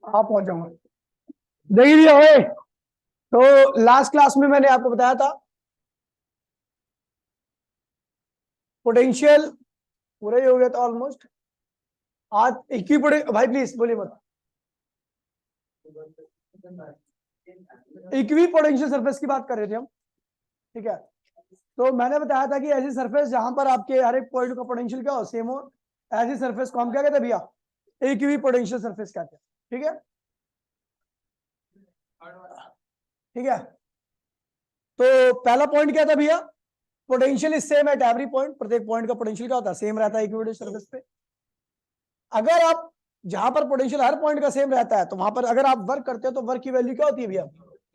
आप पहुंच जाऊंगा। देखिए भैया ओए, तो लास्ट क्लास में मैंने आपको बताया था पोटेंशियल पूरा ही हो गया था ऑलमोस्ट। आज इक्विपोटेंशियल भाई प्लीज बोलिए मत। इक्विपोटेंशियल सरफेस की बात कर रहे थे हम, ठीक है। तो मैंने बताया था कि ऐसी सरफेस जहां पर आपके हर एक पॉइंट का पोटेंशियल क्या हो, सेम हो, ऐसी सरफेस को हम क्या कहते हैं भैया, इक्विपोटेंशियल सरफेस कहते हैं, ठीक है। ठीक है, तो पहला पॉइंट क्या था भैया, potential is same at every point, प्रत्येक पॉइंट का पोटेंशियल क्या होता है, सेम रहता है इक्विपोटेंशियल सरफेस पे। अगर आप जहां पर पोटेंशियल हर पॉइंट का सेम रहता है तो वहां पर अगर आप वर्क करते हो तो वर्क की वैल्यू क्या होती है भैया,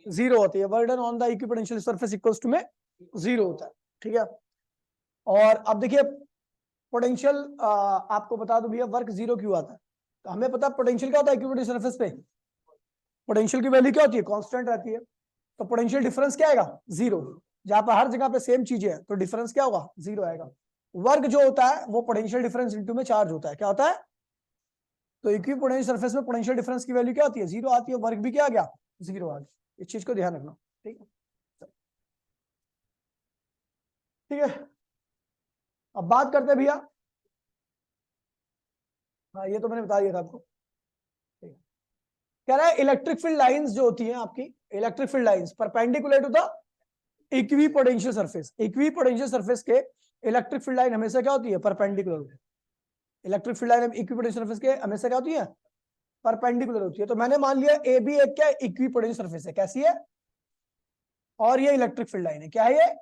जीरो होती है। Work done on the equipotential surface equals to में जीरो होता है, ठीक है। और अब देखिए पोटेंशियल, आपको बता दूं भैया वर्क जीरो क्यों आता है। तो हमें पता है पोटेंशियल क्या होता है इक्विपोटेंशियल सरफेस पे, पोटेंशियल की वैल्यू क्या होती है, कांस्टेंट रहती है। तो पोटेंशियल डिफरेंस क्या आएगा, जीरो। जहां पर हर जगह पे सेम चीजें है तो डिफरेंस क्या होगा, जीरो आएगा। वर्क जो होता है वो पोटेंशियल डिफरेंस इनटू में चार्ज होता है, क्या होता है। तो इक्विपोटेंशियल सरफेस में पोटेंशियल डिफरेंस की वैल्यू क्या होती है, जीरो आती है। वर्क भी क्या आ गया, जीरो आ गया। इस चीज को ध्यान रखना, ठीक है। ठीक है, अब बात करते हैं भैया, हाँ ये तो मैंने बता दिया था आपको। कह रहा है इलेक्ट्रिक फील्ड लाइंस जो होती हैं आपकी, electric field lines perpendicular to the equipotential surface, equipotential surface के इलेक्ट्रिक फील्ड लाइन हमेशा क्या होती है, perpendicular. Electric field line equipotential surface के हमेशा क्या होती है, परपेंडिकुलर होती है। तो मैंने मान लिया ए बी एक क्या इक्विपोटेंशियल सरफेस है, कैसी है, और ये इलेक्ट्रिक फील्ड लाइन है, क्या है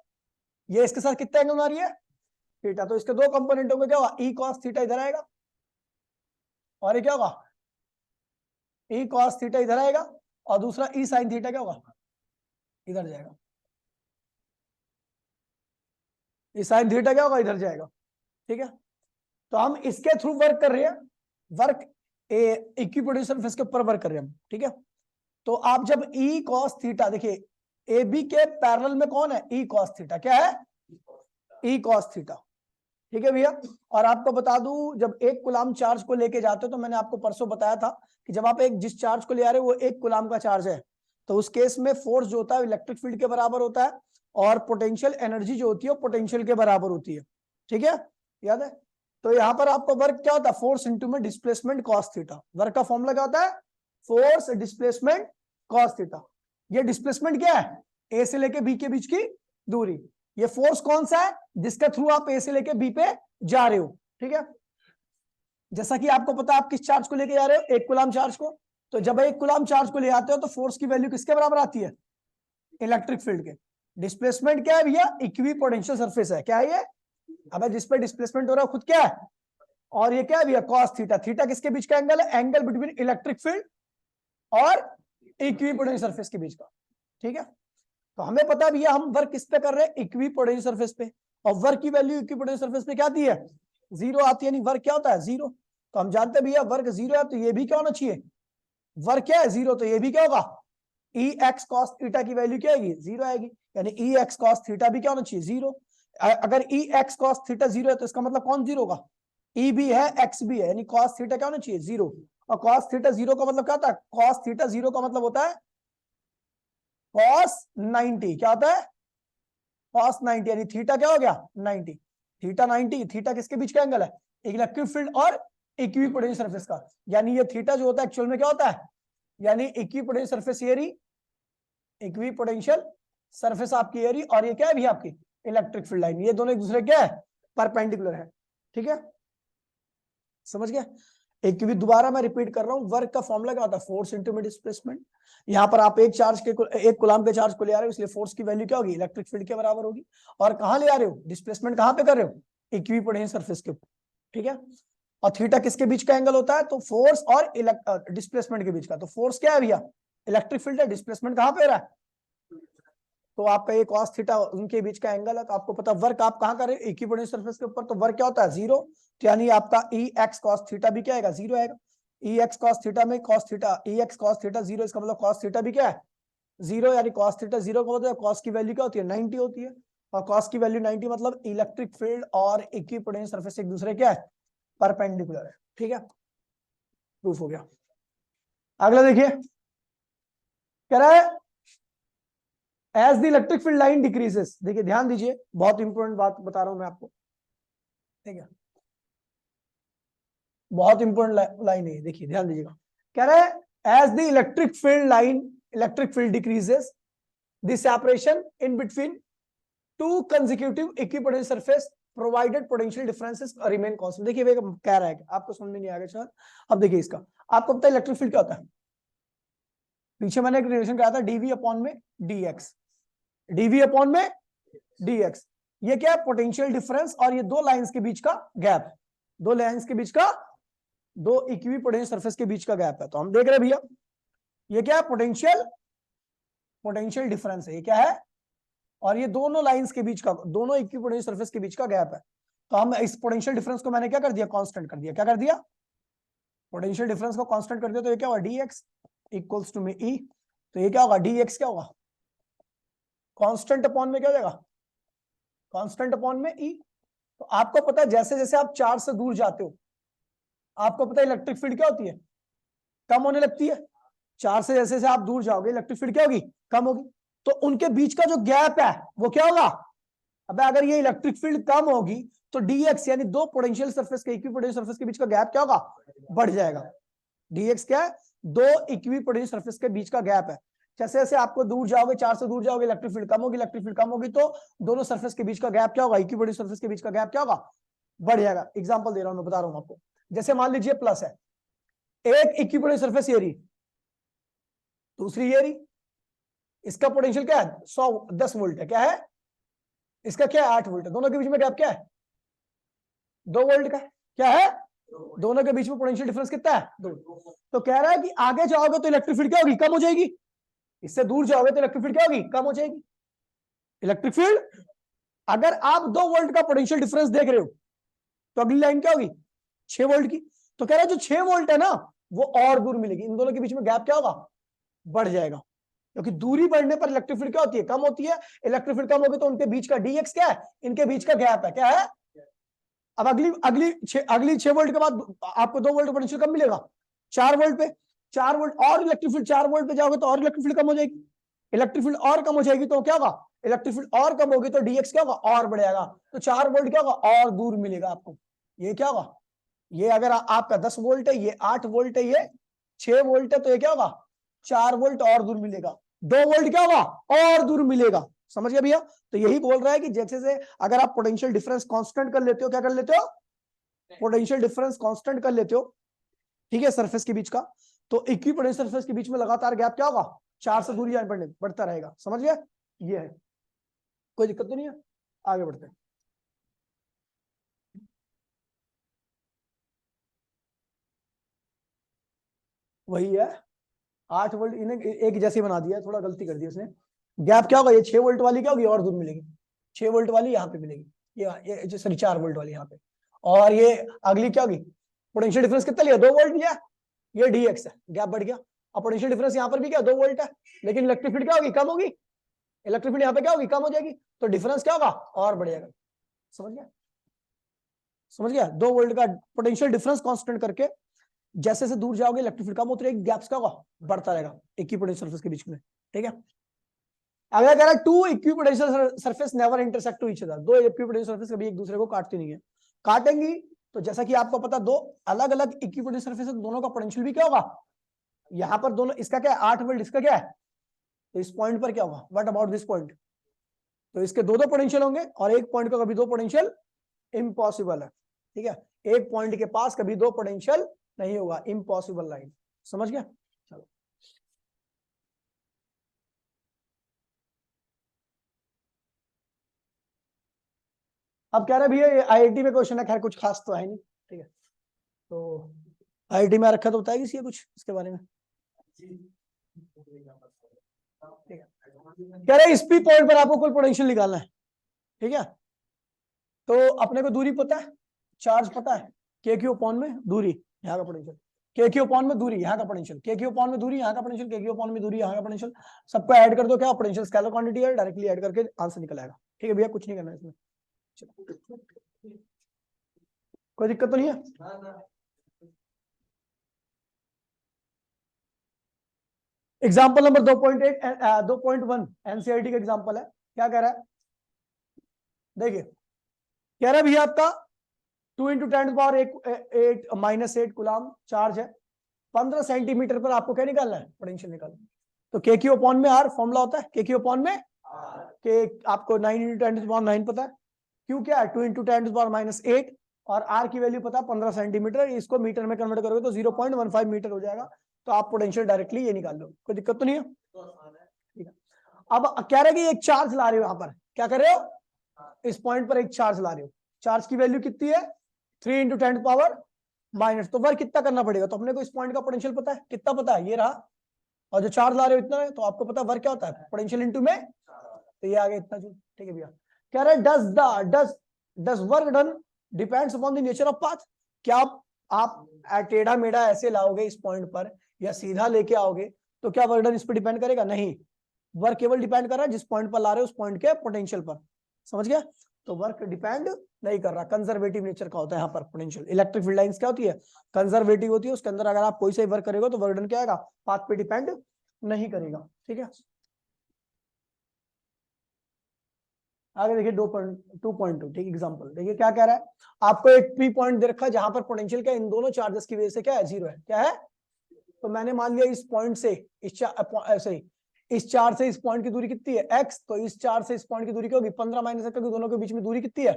ये इसके साथ कितना एंगल बना रही है, थीटा। तो इसके दो कंपोनेंट होंगे, क्या होगा, ई कॉस थीटा इधर आएगा, और ये क्या होगा, ई कॉस थीटा इधर आएगा, और दूसरा ई साइन थीटा क्या होगा, इधर जाएगा। ई साइन थीटा क्या होगा, इधर जाएगा, ठीक है। तो हम इसके थ्रू वर्क कर रहे हैं, वर्क इक्विपोटेंशियल सरफेस के ऊपर वर्क कर रहे हैं हम, ठीक है। तो आप जब ई कॉस थीटा देखिए, ए बी के पैरेलल में कौन है, ई कॉस थीटा, क्या है, ई कॉस थीटा, ठीक है भैया। और आपको बता दूं जब एक कुलाम चार्ज को लेके जाते हो, तो मैंने आपको परसों बताया था कि जब आप एक जिस चार्ज को ले आ रहे हो वो एक कुलाम का चार्ज है, तो उस केस में फोर्स जो होता है इलेक्ट्रिक फील्ड के बराबर होता है, और पोटेंशियल एनर्जी जो होती है पोटेंशियल के बराबर होती है, ठीक है, याद है। तो यहाँ पर आपको वर्क क्या होता है, फोर्स इंटू में डिस्प्लेसमेंट कॉस थीटा। वर्क का फॉर्मूला क्या होता है, फोर्स डिस्प्लेसमेंट कॉस थीटा। ये डिस्प्लेसमेंट क्या है, ए से लेके बी के बीच की दूरी। ये फोर्स कौन सा है, जिसके थ्रू आप ए से लेके बी पे जा रहे हो, ठीक है। जैसा कि आपको पता है आप किस चार्ज को लेके जा रहे हो, एक कुलाम चार्ज को। तो जब एक कुलाम चार्ज को ले आते हो तो फोर्स की वैल्यू किसके बराबर आती है, इलेक्ट्रिक फील्ड के। डिस्प्लेसमेंट क्या है भैया, इक्विपोटेंशियल सरफेस है, क्या है ये, अब जिस पे डिस्प्लेसमेंट हो रहा है खुद क्या है, और ये क्या है भैया, कॉस थीटा। थीटा किसके बीच का एंगल है, एंगल बिटवीन इलेक्ट्रिक फील्ड और इक्विपोटेंशियल सरफेस के बीच का, ठीक है। तो हमें पता है भैया हम वर्क किस पे कर रहे हैं, इक्विपोटेंशियल सरफेस पे, और वर्क की वैल्यू इक्विपोटेंशियल सरफेस पे क्या आती है, जीरो आती है, यानी वर्क क्या होता है, जीरो। तो हम जानते हैं भैया वर्क जीरो है, तो ये भी क्या होना चाहिए, वर्क क्या है, जीरो। तो ये भी क्या होगा, ई एक्स कॉस थीटा की वैल्यू क्या आएगी, जीरो आएगी, यानी ई एक्स कॉस थीटा भी क्या होना चाहिए, जीरो। अगर ई एक्स कॉस थीटा जीरो है तो इसका मतलब कौन जीरो होगा, ई भी है एक्स भी है, यानी कॉस थीटा क्या होना चाहिए, जीरो। और कॉस थीटा जीरो का मतलब क्या होता है, कॉस थीटा जीरो का मतलब होता है कॉस 90, क्या होता है, कॉस 90, यानी थीटा क्या हो गया 90। थीटा 90, थीटा किसके बीच का एंगल है, इलेक्ट्रिक फील्ड और इक्विपोटेंशियल सरफेस का। यानी ये थीटा जो होता है एक्चुअल में क्या होता है, यानी इक्विपोटेंशियल सरफेस एरी, इक्विपोटेंशियल सरफेस आपकी एरी, और ये क्या है भी आपकी इलेक्ट्रिक फील्ड लाइन। ये दोनों एक दूसरे क्या है, परपेंडिकुलर है, ठीक है, समझ गया। एक भी दोबारा मैं रिपीट कर रहा हूं, वर्क का फॉर्मूला क्या होता है, फोर्स इंटू में डिस्प्लेसमेंट। यहाँ पर आप एक चार्ज के एक कूलम के चार्ज को ले आ रहे हो, इसलिए फोर्स की वैल्यू क्या होगी, इलेक्ट्रिक फील्ड के बराबर होगी। और कहां ले आ रहे हो, डिस्प्लेसमेंट कहां पे कर रहे हो, इक्विपोटेंशियल सरफेस के ऊपर, ठीक है। और थीटा किसके बीच का एंगल होता है, तो फोर्स और डिस्प्लेसमेंट के बीच का। तो फोर्स क्या है भैया, इलेक्ट्रिक फील्ड है, डिस्प्लेसमेंट कहां पे हो रहा है, तो आपका ये cos थीटा उनके बीच का एंगल है। तो आपको पता वर्क आप कहां कर रहे हो, इक्विपोटेंशियल सरफेस के ऊपर, तो वर्क क्या होता है, जीरो। तो यानी आपका ई एक्स कॉस थीटा भी क्या आएगा, जीरो आएगा। ई एक्स कॉस थीटा में कॉस थीटा, ई एक्स कॉस थीटा जीरो, इसका मतलब कॉस थीटा भी क्या है, जीरो। यानी कॉस थीटा जीरो का मतलब कॉस की वैल्यू क्या होती है, 90 होती है। और कॉस की वैल्यू 90 मतलब इलेक्ट्रिक फील्ड और इक्विपोटेंशियल सरफेस एक दूसरे क्या है, परपेंडिकुलर है। ठीक है, प्रूफ हो गया। अगला देखिए, कह रहा है as the electric field line decreases. देखिए ध्यान दीजिए, बहुत इंपॉर्टेंट बात बता रहा हूं मैं आपको, ठीक है, बहुत इंपॉर्टेंट लाइन है, देखिए ध्यान दीजिएगा। कह रहा है as the electric field decreases the separation in between two consecutive equipotential surface provided potential differences remain constant. देखिए वे कह रहा है कि आपको समझ में नहीं आएगा सर। अब देखिए इसका, आपको पता है इलेक्ट्रिक फील्ड क्या होता है? पीछे मैंने एक रिलेशन कराया था, डीवी अपॉन में डीएक्स, डीवी अपॉन में डीएक्स। ये क्या है? पोटेंशियल डिफरेंस, और ये दो लाइंस के बीच का गैप, दो लाइंस के बीच का, दो इक्विपोटेंशियल सरफेस के बीच का गैप है। तो हम देख रहे हैं भैया, ये क्या है? पोटेंशियल डिफरेंस है, ये क्या है? और ये दोनों लाइंस के बीच का, दोनों इक्विपोटेंशियल सरफेस के बीच का गैप है। तो हम इस पोटेंशियल डिफरेंस को मैंने क्या कर दिया? कांस्टेंट कर दिया। क्या कर दिया? पोटेंशियल डिफरेंस को कांस्टेंट कर दिया। तो ये क्या होगा? डीएक्स इक्वल्स टू में ई। तो ये क्या होगा? डीएक्स क्या होगा? कांस्टेंट अपॉन में क्या हो जाएगा? कांस्टेंट अपॉन में ई। तो आपको पता है जैसे जैसे आप चार्ज से दूर जाते हो, आपको पता है इलेक्ट्रिक फील्ड क्या होती है? कम होने लगती है। चार्ज से जैसे जैसे आप दूर जाओगे, इलेक्ट्रिक फील्ड क्या होगी? कम होगी। तो उनके बीच का जो गैप है वो क्या होगा? अब अगर ये इलेक्ट्रिक फील्ड कम होगी तो डीएक्स यानी दो पोटेंशियल सरफेस के, इक्विपोटेंशियल सरफेस के बीच का गैप क्या होगा? बढ़ जाएगा। डीएक्स क्या है? दो इक्विपोटेंशियल सरफेस के बीच का गैप है। जैसे जैसे आपको दूर जाओगे, चार्ज से दूर जाओगे, इलेक्ट्रिक फील्ड कम होगी, इलेक्ट्रिक फील्ड कम होगी, तो दोनों सरफेस के बीच का गैप क्या होगा? इक्विपोटेंशियल सरफेस के बीच का गैप क्या होगा? बढ़ जाएगा। एग्जांपल दे रहा हूं मैं, बता रहा हूं आपको। जैसे मान लीजिए प्लस है, एक इक्विपोटेंशियल सरफेस ये रही, दूसरी ये रही, इसका पोटेंशियल क्या है? 10 वोल्ट है। क्या है? इसका क्या है? 8 वोल्ट है। दोनों के बीच में गैप क्या है? 2 वोल्ट का। क्या है? दोनों के बीच में पोटेंशियल डिफरेंस कितना है? 2। तो कह रहा है कि आगे जाओगे तो इलेक्ट्रिक फील्ड क्या होगी? कम हो जाएगी। इससे दूर जाओगे तो इलेक्ट्रिक फील्ड क्या होगी? कम हो जाएगी। इलेक्ट्रिक फील्ड, अगर आप 2 वोल्ट का पोटेंशियल डिफरेंस देख रहे हो तो अगली लाइन क्या होगी? 6 वोल्ट की। तो कह रहा है जो 6 वोल्ट है ना, वो और दूर मिलेगी। इन दोनों के बीच में गैप क्या होगा? बढ़ जाएगा। क्योंकि दूरी बढ़ने पर इलेक्ट्रिक फील्ड क्या होती है? कम होती है। इलेक्ट्रिक फील्ड कम होगी तो उनके बीच का डीएक्स क्या है? इनके बीच का गैप है। क्या है? अब अगली 6 वोल्ट के बाद आपको 2 वोल्ट पोटेंशियल कम मिलेगा 4 वोल्ट पे। 4 वोल्ट और इलेक्ट्रिक फील्ड 4 वोल्ट पे जाओगे तो और इलेक्ट्रिक फील्ड कम हो जाएगी। इलेक्ट्रिक फील्ड और कम हो जाएगी तो क्या होगा? इलेक्ट्रिक फील्ड और कम होगी तो डीएक्स क्या होगा? और बढ़ेगा। तो 4 वोल्ट क्या होगा? और दूर मिलेगा आपको। ये क्या होगा? ये अगर आपका 10 वोल्ट है, ये 8 वोल्ट है, ये 6 वोल्ट है, तो ये क्या होगा? 4 वोल्ट और दूर मिलेगा। 2 वोल्ट क्या होगा? और दूर मिलेगा। समझ गया भैया? तो यही बोल रहा है कि जैसे से अगर आप पोटेंशियल डिफरेंस कांस्टेंट कर लेते हो, क्या कर लेते हो? पोटेंशियल डिफरेंस कांस्टेंट कर लेते हो, ठीक है, सरफेस के बीच का, तो इक्विपोटेंशियल सरफेस के बीच में लगातार गैप क्या होगा? 4 से दूरी बढ़ता रहेगा। समझ गया? ये है, कोई दिक्कत तो नहीं है। आगे बढ़ते हैं। वही है, 8 वोल्ट इन्हें एक जैसे बना दिया, थोड़ा गलती कर दी उसने। गैप क्या होगा? ये 6 वोल्ट वाली क्या होगी? और दूर मिलेगी। 6 वोल्ट वाली यहाँ पे मिलेगी, ये सॉरी 4 वोल्ट वाली यहाँ पे। और ये अगली क्या होगी? पोटेंशियल डिफरेंस कितना लिया? 2 वोल्ट लिया, ये डीएक्स है, गैप बढ़ गया। अब पोटेंशियल डिफरेंस यहाँ पर भी क्या? 2 वोल्ट है, लेकिन इलेक्ट्रिक फील्ड क्या होगी? कम होगी। इलेक्ट्रिक फील्ड यहाँ पे क्या होगी? कम हो जाएगी। तो डिफरेंस क्या होगा? और बढ़ेगा। समझ गया? समझ गया? 2 वोल्ट का पोटेंशियल डिफरेंस कांस्टेंट करके जैसे जैसे दूर जाओगे इलेक्ट्रिक फील्ड कम होती रहेगी, गैप्स क्या होगा? बढ़ता रहेगा इक्विपोटेंशियल सरफेस के बीच में। ठीक है, अगला कह रहा है two equipotential surface never intersect to each other. दो इक्विपोटेंशियल सरफेस कभी एक दूसरे को काटती नहीं है। काटेंगी तो जैसा कि आपको पता, दो अलग अलग इक्विपोटेंशियल सरफेस, दोनों का पोटेंशियल भी क्या होगा? यहां पर दोनों, इसका क्या है 8 वोल्ट, इसका क्या है, तो इस पॉइंट पर क्या होगा? What about this point? तो इसके दो दो पोटेंशियल होंगे और एक पॉइंट का कभी दो पोटेंशियल इम्पॉसिबल है। ठीक है, एक पॉइंट के पास कभी दो पोटेंशियल नहीं होगा, इम्पॉसिबल लाइन। समझ गया? चलो अब कह रहे भैया आईआईटी में क्वेश्चन है, खैर कुछ खास तो है नहीं। ठीक है, तो आईआईटी में रखा तो बताएगी सी कुछ इसके बारे में। ठीक है, कह रहे इस पी पॉइंट पर आपको कुल पोटेंशियल निकालना है। ठीक है, तो अपने को दूरी पता है, चार्ज पता है, के क्यू अपॉन में दूरी, यहाँ का पोटेंशियल, के क्यू अपॉन में दूरी, यहाँ का पोटेंशियल, के क्यू अपॉन में दूरी, यहाँ का पोटेंशियल, के क्यू अपॉन में दूरी, यहाँ का पोटेंशियल, सबको ऐड कर दो, क्या पोटेंशियल स्केलर क्वांटिटी है, डायरेक्टली ऐड करके आंसर निकल आएगा। ठीक है भैया, कुछ नहीं करना है इसमें। कोई दिक्कत तो नहीं है? एग्जाम्पल नंबर 2.8 2.1 एनसीईआरटी का एग्जाम्पल है। क्या कह रहा है, देखिए कह रहा है भैया आपका 2 × 10⁻8 कूलम चार्ज है, 15 सेंटीमीटर पर आपको क्या निकालना है, पोटेंशियल निकालना है। तो के क्यू अपॉन में आर फॉर्मूला होता है, के क्यू अपॉन में के आपको 9 × 10⁻9 पता है, क्यू क्या है 2 × 10⁻8 और आर की वैल्यू पता है 15 सेंटीमीटर, इसको मीटर में कन्वर्ट करोगे तो 0.15 मीटर हो जाएगा। तो आप पोटेंशियल डायरेक्टली ये निकाल लो, कोई दिक्कत तो नहीं है? ठीक है। अब कह रहे हैं कि एक चार्ज ला रहे हो, यहां पर क्या कर रहे हो, इस पॉइंट पर एक चार्ज ला रहे हो, चार्ज की वैल्यू कितनी है 3 × 10⁻⁻, तो वर्क कितना करना पड़ेगा, तो अपने को इस पॉइंट का पोटेंशियल पता है, कितना पता है, ये रहा, और जो चार्ज ला रहे हो इतना है, तो आपको पता है वर्क क्या होता है, पोटेंशियल इनटू में, तो ये आ गया इतना जूल। ठीक है भैया। कह रहे does work done depends upon the nature of path, क्या आप टेढ़ा मेढ़ा ऐसे लाओगे इस पॉइंट पर या सीधा लेके आओगे तो क्या वर्क डन इस पर डिपेंड करेगा, नहीं, वर्क केवल डिपेंड कर रहा है जिस पॉइंट पर ला रहे हो उस पॉइंट के पोटेंशियल पर, समझ गया? तो वर्क डिपेंड नहीं कर रहा, कंजर्वेटिव नेचर का होता है यहाँ पर पोटेंशियल। इलेक्ट्रिक फील्ड लाइंस क्या होती है, कंजर्वेटिव होती है, उसके अंदर अगर आप कोई सा वर्क करेगा तो वर्क डन क्या आएगा, पाथ पे डिपेंड नहीं करेगा। ठीक है, आगे देखिए 2.2 ठीक एग्जांपल देखिए क्या कह रहा है, आपको एक पी पॉइंट दे रखा है जहां पर पोटेंशियल क्या इन दोनों चार्जेस की वजह से क्या है, जीरो है, क्या है, तो मैंने मान लिया इस पॉइंट से इस चार्ज से इस पॉइंट की दूरी कितनी है x, तो इस चार्ज से इस पॉइंट की दूरी क्या होगी 15 - x, क्योंकि दोनों के बीच में दूरी कितनी है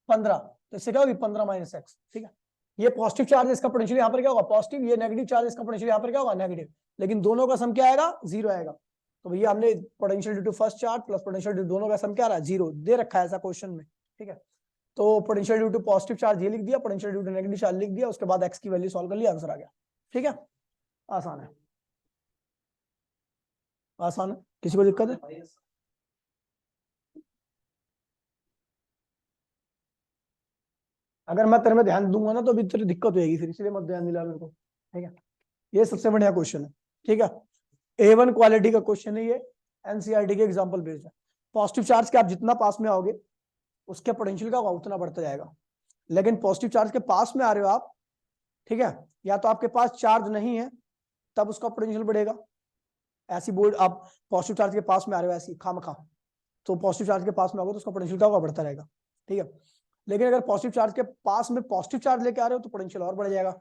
15, तो इससे क्या होगी 15 - x। ठीक है, ये पॉजिटिव चार्ज इसका पोटेंशियल यहाँ पर क्या होगा पॉजिटिव, ये नेगेटिव चार्ज इसका पोटेंशियल यहाँ पर क्या होगा नेगेटिव, लेकिन दोनों का सम क्या आएगा, जीरो आएगा। तो भैया हमने potential due to first charge plus potential due दोनों का सम क्या आ रहा है, जीरो दे रखा है ऐसा क्वेश्चन में। ठीक है, तो potential due to positive charge ये लिख दिया, potential due to negative charge लिख दिया, उसके बाद x की वैल्यू सॉल्व कर लिया, आंसर आ गया। ठीक है, आसान है, आसान है, किसी को दिक्कत है? अगर मैं तेरे में ध्यान दूंगा ना तो अभी तेरी दिक्कत होगी, फिर इसलिए मत ध्यान दिला मेरे को। ठीक है, ये सबसे बढ़िया क्वेश्चन है। ठीक है, A1 क्वालिटी का क्वेश्चन है ये, एनसीईआरटी के एग्जांपल बेस्ड है। पॉजिटिव चार्ज के आप जितना पास में आओगे उसके पोटेंशियल का उतना बढ़ता जाएगा, लेकिन पॉजिटिव चार्ज के पास में आ रहे हो आप, ठीक है, या तो आपके पास चार्ज नहीं है तब उसका पोटेंशियल बढ़ेगा, ऐसी बोर्ड आप पॉजिटिव चार्ज के पास में आ रहे हो ऐसी खामखा, तो पॉजिटिव चार्ज के पास में आओगे तो उसका पोटेंशियल क्या होगा, बढ़ता रहेगा। ठीक है, लेकिन अगर पॉजिटिव चार्ज के पास में पॉजिटिव चार्ज लेके आ रहे हो तो पोटेंशियल और बढ़ जाएगा।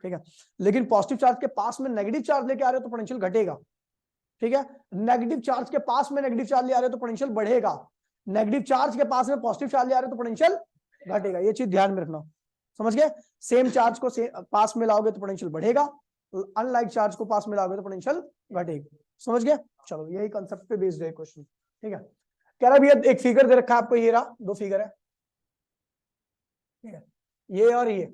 ठीक है, लेकिन पॉजिटिव चार्ज के पास में नेगेटिव चार्ज लेके आ रहे हो तो पोटेंशियल घटेगा। ठीक है, नेगेटिव चार्ज के पास में नेगेटिव चार्ज ले आ रहे हो तो पोटेंशियल बढ़ेगा, नेगेटिव चार्ज के पास में पॉजिटिव चार्ज ले आ रहे हो तो पोटेंशियल घटेगा, ये चीज ध्यान में रखना, समझ गए? सेम चार्ज को पास में लाओगे तो पोटेंशियल बढ़ेगा, अनलाइक चार्ज को पास में लाओगे तो पोटेंशियल घटेगा, समझ गए? चलो यही कंसेप्ट पे बेस्ड है क्वेश्चन। ठीक है, कह रहा भैया एक फिगर दे रखा है आपको, ये रहा, दो फिगर है, ठीक है, ये और ये,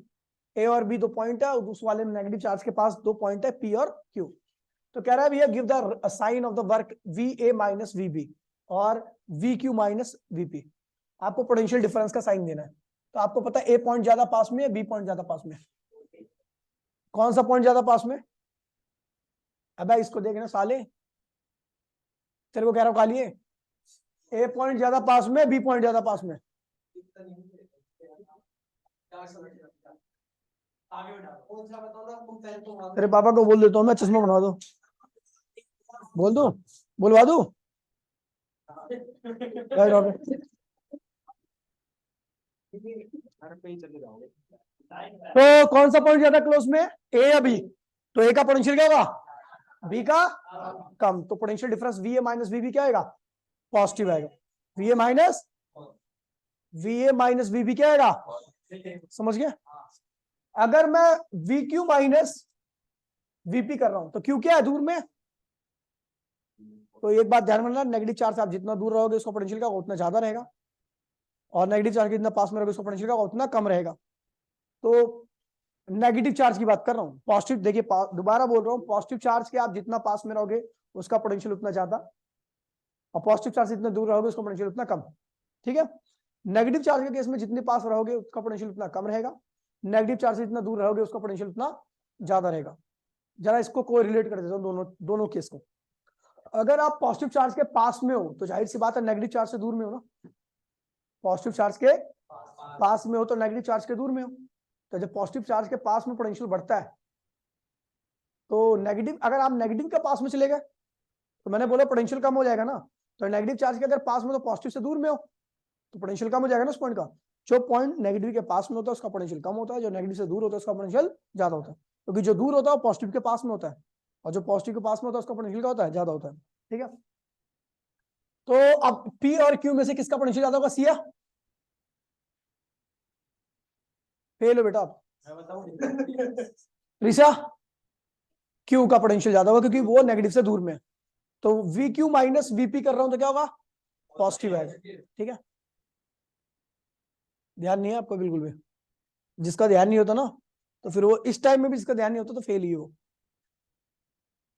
ए और बी दो पॉइंट है, और दूसरे वाले में नेगेटिव चार्ज के पास दो पॉइंट है पी और क्यू। तो कह रहा है भैया give the sign of the work V A minus V B और V Q minus V P, आपको पोटेंशियल डिफरेंस का साइन देना है। तो आपको पता है ए पॉइंट ज्यादा पास में है, बी पॉइंट ज्यादा पास में, कौन सा पॉइंट ज्यादा पास में? अब इसको देखना साले, तेरे को कह रहा हूं कालिए, ए पॉइंट ज्यादा पास में, बी पॉइंट ज्यादा पास में, तेरे पापा को बोल देता हूँ मैं, चश्मा बनवा दो, बोल दो, बुलवा दो। तो कौन सा पॉइंट ज्यादा क्लोज में, ए या बी? तो ए का पोटेंशियल क्या होगा, बी का कम, तो potential difference V A minus V B क्या आएगा, पॉजिटिव आएगा, V A minus V B क्या आएगा, समझ गया? अगर मैं वी क्यू माइनस वीपी कर रहा हूं तो क्यू क्या है, दूर में, तो एक बात ध्यान में रखना, नेगेटिव चार्ज से आप जितना दूर रहोगे उसका पोटेंशियल का उतना ज्यादा रहेगा, और नेगेटिव चार्ज जितना पास में रहोगे उसका पोटेंशियल का उतना कम रहेगा। तो नेगेटिव चार्ज की बात कर रहा हूं, पॉजिटिव देखिए दोबारा बोल रहा हूं, पॉजिटिव चार्ज के आप जितना पास में रहोगे उसका पोटेंशियल उतना ज्यादा, और पॉजिटिव चार्ज से जितना दूर रहोगे उसका पोटेंशियल उतना कम। ठीक है, नेगेटिव चार्ज के केस में जितने पास रहोगे उसका पोटेंशियल उतना कम रहेगा, नेगेटिव चार्ज से जितना दूर रहोगे उसका पोटेंशियल उतना ज्यादा रहेगा। जरा इसको कोरिलेट कर देता हूं दोनों केस को। अगर आप पॉजिटिव चार्ज के पास में हो तो जाहिर सी बात है नेगेटिव चार्ज से दूर में हो ना, पॉजिटिव चार्ज के पास में हो तो नेगेटिव चार्ज के दूर में हो, तो जब पॉजिटिव चार्ज के पास में पोटेंशियल बढ़ता है तो नेगेटिव, अगर आप नेगेटिव के पास में चले गए तो मैंने बोला पोटेंशियल कम हो जाएगा ना। तो नेगेटिव चार्ज के अगर पास में तो पॉजिटिव से दूर में हो तो पोटेंशियल कम हो जाएगा ना उस पॉइंट का। जो पॉइंट नेगेटिव के पास में होता है उसका पोटेंशियल कम होता है, जो नेगेटिव से दूर होता है उसका पोटेंशियल ज्यादा होता है, क्योंकि जो दूर होता है वो पॉजिटिव के पास में होता है और जो पॉजिटिव के पास में होता है उसका पोटेंशियल क्या होता है, ज्यादा होता है। ठीक है, तो अब पी और क्यू में से किसका पोटेंशियल ज्यादा होगा? सिया फेल हो बेटा आप। ऋषा क्यू का पोटेंशियल ज्यादा होगा क्योंकि वो नेगेटिव से दूर में है। तो वी क्यू माइनस वीपी कर रहा हूं तो क्या होगा? पॉजिटिव आएगा। ठीक है, ध्यान नहीं है आपको बिल्कुल भी। जिसका ध्यान नहीं होता ना तो फिर वो इस टाइम में भी जिसका ध्यान नहीं होता तो फेल ही हो।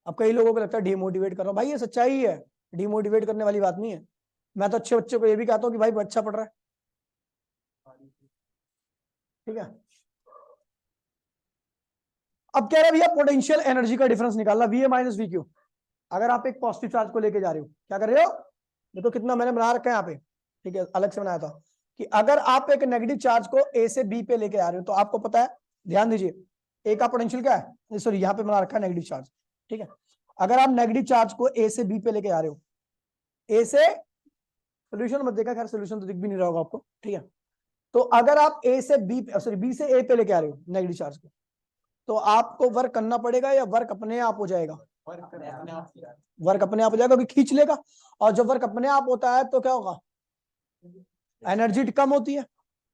अब कई लोगों को लगता है डिमोटिवेट कर रहा हूं, भाई ये सच्चाई है, डिमोटिवेट करने वाली बात नहीं है। मैं तो अच्छे बच्चों को ये भी कहता हूँ कि भाई अच्छा पढ़ रहा है। ठीक है, अब कह रहा है भैया पोटेंशियल एनर्जी का डिफरेंस निकालना we A minus we Q. अगर आप एक पॉजिटिव चार्ज को लेके जा रहे हो, क्या कर रहे हो? देखो कितना मैंने बना रखा है यहाँ पे। ठीक है, अलग से बनाया था कि अगर आप एक नेगेटिव चार्ज को ए से बी पे लेके आ रहे हो तो आपको पता है, ध्यान दीजिए, ए का पोटेंशियल क्या है, सॉरी यहाँ पे बना रखा है नेगेटिव चार्ज। ठीक है, अगर आप नेगेटिव चार्ज को ए से बी पे लेके आ रहे हो, ए से, सोल्यूशन मत देखा, खैर सोल्यूशन तो दिख भी नहीं रहा होगा आपको। ठीक है, तो अगर आप ए से बी, सॉरी बी से ए पे लेके आ रहे हो नेगेटिव चार्ज को, तो आपको वर्क करना पड़ेगा या वर्क अपने आप हो जाएगा? वर्क अपने आप हो जाएगा क्योंकि खींच लेगा। और जब वर्क अपने आप होता है तो क्या होगा? एनर्जी कम होती है,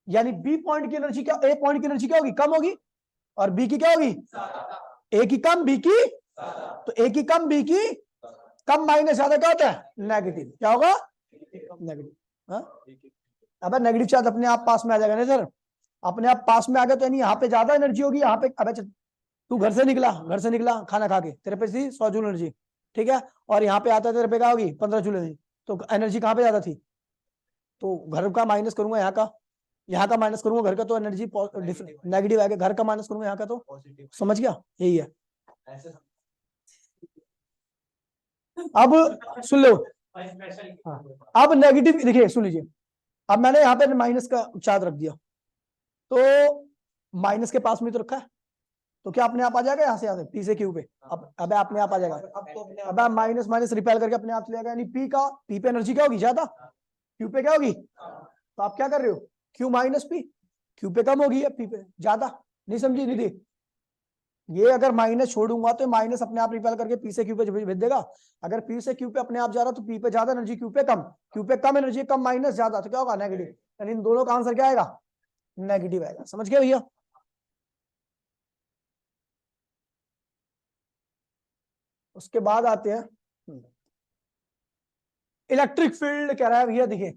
यानी बी पॉइंट की एनर्जी क्या, ए पॉइंट की एनर्जी क्या होगी? कम होगी, और बी की क्या होगी? ए की कम बी की, तो ए की कम बी की कम माइनस ज्यादा क्या होता है? नेगेटिव। क्या होगा? नेगेटिव। अब नेगेटिव चार्ज अपने आप पास में आ जाएगा ना सर, अपने आप पास में आ गया तो यानी यहाँ पे ज्यादा एनर्जी होगी, यहाँ पे अब तू घर से निकला खाना खा के, तेरे पे थी 100 जूल एनर्जी। ठीक है, और यहाँ पे आता है तेरे पे क्या होगी? 15 जूल एनर्जी। तो एनर्जी कहाँ पे ज्यादा थी? तो घर का माइनस करूंगा यहाँ का माइनस करूंगा घर का, तो एनर्जी नेगेटिव आएगा। घर का माइनस करूंगा यहाँ का तो समझ गया, यही है। अब सुन लो, अब नेगेटिव देखिए, सुन लीजिए, अब मैंने यहाँ पे माइनस का चार्ज रख दिया, तो माइनस के पास में तो रखा है, तो क्या अपने आप आ जाएगा यहाँ से पी से क्यू पे? अब अपने आप आ जाएगा। अब माइनस माइनस रिपेल करके अपने आप चले जाएगा, यानी पी का, पी पे एनर्जी क्या होगी? ज्यादा, क्यू पे क्या होगी? तो आप क्या कर रहे हो? क्यू माइनस पी, क्यू पे कम होगी, पी पे ज्यादा। नहीं समझी निधि? ये अगर माइनस छोड़ूंगा तो माइनस अपने आप रिपेल करके पी से क्यू पे भेज देगा। अगर पी से क्यू पे अपने आप जा रहा तो पी पे ज्यादा एनर्जी, क्यू पे कम एनर्जी, कम माइनस ज्यादा, तो क्या होगा? नेगेटिव। यानी इन दोनों का आंसर क्या आएगा? नेगेटिव आएगा। समझ गए भैया? उसके बाद आते हैं इलेक्ट्रिक फील्ड। कह रहा है भैया देखिए,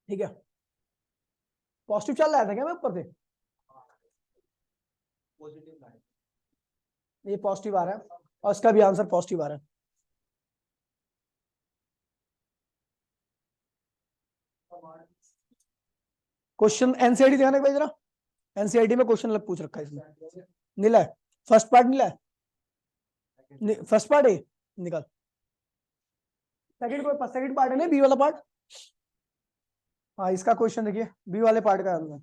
ठीक है, पॉजिटिव चल रहा था क्या मैं ऊपर से? ये पॉजिटिव आ रहा है और इसका भी आंसर पॉजिटिव आ रहा है। क्वेश्चन एनसीईआरटी दिखाने के बाद जरा, एनसीईआरटी में क्वेश्चन अलग पूछ रखा है इसमें। नीला है, फर्स्ट पार्ट नीला है, फर्स्ट पार्ट है, निकाल। सेकंड पार्ट है ना, बी वाला पार्ट। हाँ, इसका क्वेश्चन देखिए, बी वाले पार्ट का आंसर।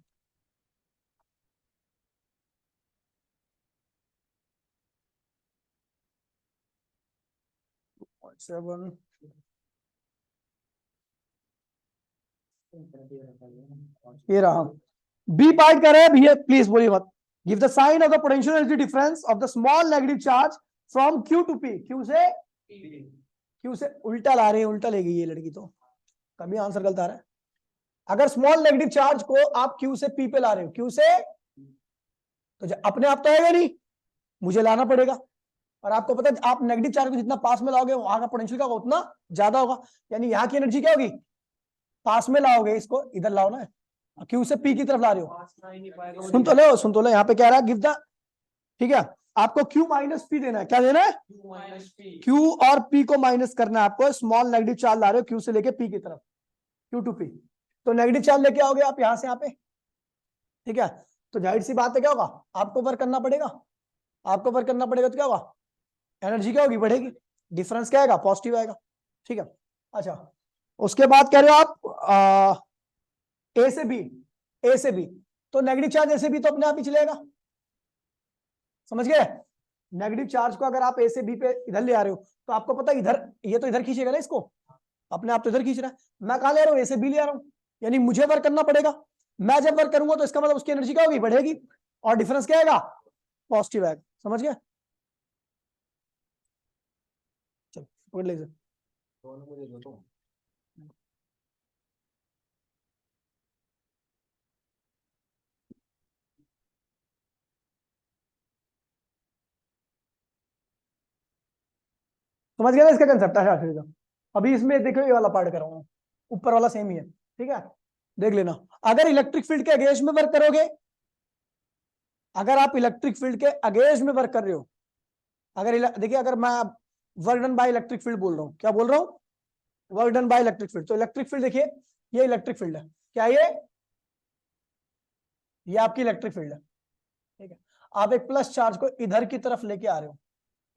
ये रहा बी पार्ट कर रहा है भैया, प्लीज बोलिए मत। Give the sign of the potential energy difference of the small negative charge from Q to P. Q से उल्टा ला रहे हैं, उल्टा ले गई ये लड़की, तो कभी आंसर गलत आ रहा है। अगर स्मॉल नेगेटिव चार्ज को आप क्यू से पी पे ला रहे हो, क्यू से, तो अपने आप तो आएगा नहीं, मुझे लाना पड़ेगा। और आपको पता है आप नेगेटिव चार्ज को जितना पास में लाओगे वहां का पोटेंशियल क्या होगा? उतना ज्यादा होगा। यानी यहाँ की एनर्जी क्या होगी? पास में लाओगे, इसको इधर लाओ ना, क्यू से पी की तरफ ला रहे हो। सुन तो लो, यहाँ पे कह रहा है गिव द, ठीक है, आपको क्यू माइनस पी देना है। क्या देना है? क्यू और पी को माइनस करना है आपको। स्मॉल नेगेटिव चार्ज ला रहे हो क्यू से लेके पी की तरफ, क्यू टू पी, तो नेगेटिव चार्ज लेके आओगे आप यहां से यहाँ पे। ठीक है, तो जाहिर सी बात है क्या होगा? आपको वर्क करना पड़ेगा, तो क्या होगा? एनर्जी क्या होगी? बढ़ेगी। डिफरेंस क्या आएगा? पॉजिटिव आएगा। ठीक है, अच्छा, उसके बाद कह रहे हो आप ए से बी, तो नेगेटिव चार्ज ऐसे भी तो अपने आप ही चलेगा, समझ गए। नेगेटिव चार्ज को अगर आप ए से बी पे इधर ले आ रहे हो तो आपको पता है इधर, ये तो इधर खींचेगा ना इसको, अपने आप तो इधर खींच रहा है। मैं कहां ले रहा हूं, ए से बी ले आ रहा हूं, यानी मुझे वर्क करना पड़ेगा। मैं जब वर्क करूंगा तो इसका मतलब उसकी एनर्जी क्या होगी, बढ़ेगी, और डिफरेंस क्या आएगा, पॉजिटिव आएगा। समझ गए, चलो पकड़ लीजिए। समझ गया ना इसका कंसेप्ट है आखिर का। अभी इसमें देखो ये वाला पार्ट कर रहा हूं, ऊपर वाला सेम ही है, ठीक है। देख लेना, अगर इलेक्ट्रिक फील्ड के अगेंस्ट में वर्क करोगे, अगर आप इलेक्ट्रिक फील्ड के अगेंस्ट में वर्क कर रहे हो, अगर देखिए अगर मैं work done by electric field बोल रहा हूं, क्या बोल रहा हूं, work done by electric field. तो इलेक्ट्रिक फील्ड देखिए, ये इलेक्ट्रिक फील्ड है, क्या ये आपकी इलेक्ट्रिक फील्ड है, ठीक है। आप एक प्लस चार्ज को इधर की तरफ लेके आ रहे हो,